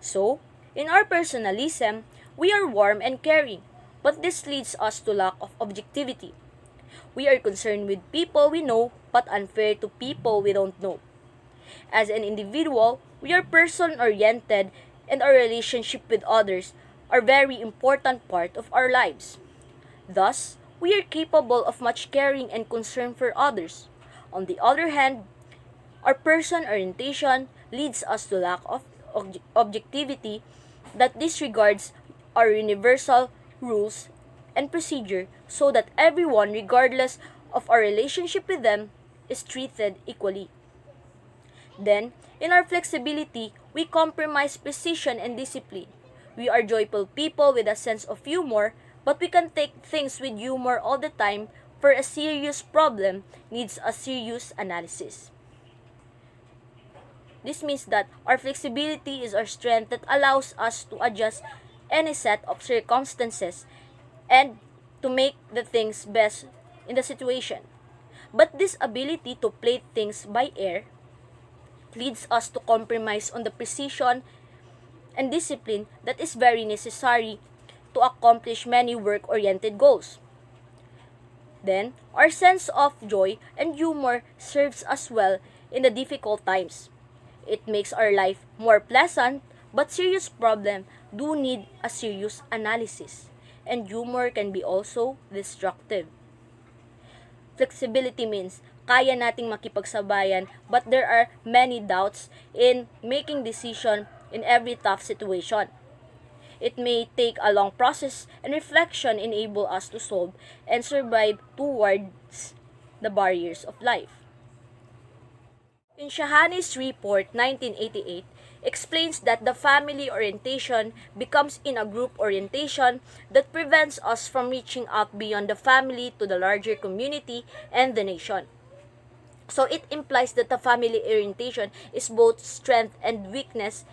So, in our personalism, we are warm and caring, but this leads us to lack of objectivity. We are concerned with people we know, but unfair to people we don't know. As an individual, we are person-oriented and our relationship with others are very important part of our lives. Thus, we are capable of much caring and concern for others. On the other hand, our person orientation leads us to lack of objectivity that disregards our universal rules and procedure so that everyone, regardless of our relationship with them, is treated equally. Then, in our flexibility, we compromise precision and discipline. We are joyful people with a sense of humor, but we can take things with humor all the time, for a serious problem needs a serious analysis. This means that our flexibility is our strength that allows us to adjust any set of circumstances and to make the things best in the situation. But this ability to play things by ear leads us to compromise on the precision and discipline that is very necessary to accomplish many work-oriented goals. Then, our sense of joy and humor serves us well in the difficult times. It makes our life more pleasant, but serious problems do need a serious analysis, and humor can be also destructive. Flexibility means kaya nating makipagsabayan, but there are many doubts in making decision in every tough situation. It may take a long process, and reflection enable us to solve and survive towards the barriers of life. In Shahani's report 1988 explains that the family orientation becomes in a group orientation that prevents us from reaching out beyond the family to the larger community and the nation. So it implies that the family orientation is both strength and weakness,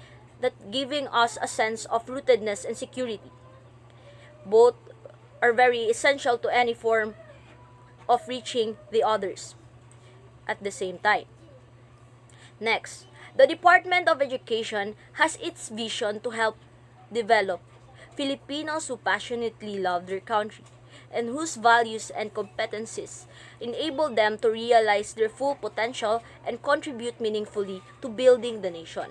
that giving us a sense of rootedness and security. Both are very essential to any form of reaching the others at the same time. Next, the Department of Education has its vision to help develop Filipinos who passionately love their country and whose values and competencies enable them to realize their full potential and contribute meaningfully to building the nation.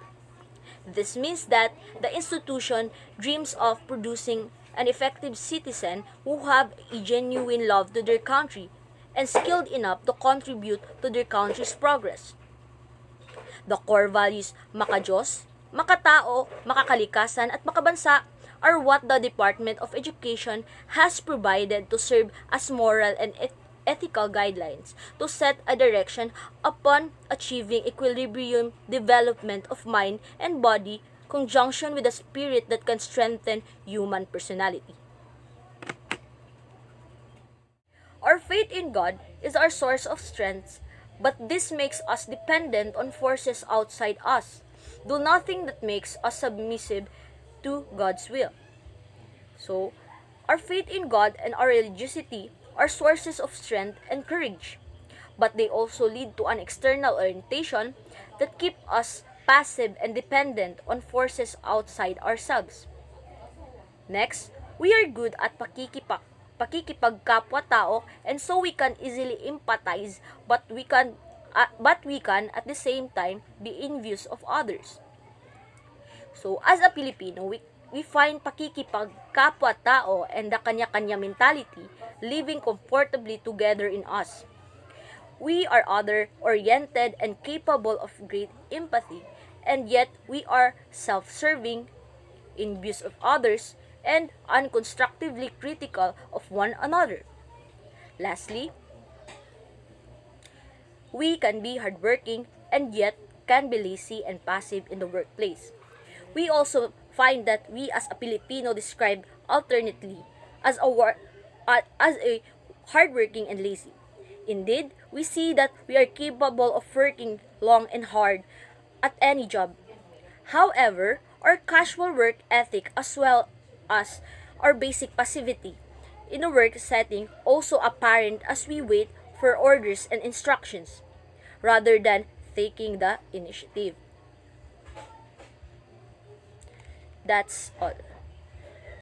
This means that the institution dreams of producing an effective citizen who have a genuine love to their country and skilled enough to contribute to their country's progress. The core values makajos, makatao, makakalikasan at makabansa are what the Department of Education has provided to serve as moral and ethical guidelines to set a direction upon achieving equilibrium development of mind and body conjunction with a spirit that can strengthen human personality. Our faith in God is our source of strength, but this makes us dependent on forces outside us. Do nothing that makes us submissive to God's will. So, our faith in God and our religiosity are sources of strength and courage, but they also lead to an external orientation that keep us passive and dependent on forces outside ourselves. Next, we are good at pakikipagkapwa-tao, and so we can easily empathize, but we can at the same time be envious of others. So, as a Filipino, we find pakikipagkapwa-tao and the kanya-kanya mentality living comfortably together in us. We are other-oriented and capable of great empathy, and yet we are self-serving, envious of others, and unconstructively critical of one another. Lastly, we can be hardworking and yet can be lazy and passive in the workplace. We also find that we as a Filipino describe alternately as a hardworking and lazy. Indeed, we see that we are capable of working long and hard at any job. However, our casual work ethic as well as our basic passivity in a work setting also apparent as we wait for orders and instructions rather than taking the initiative. That's all.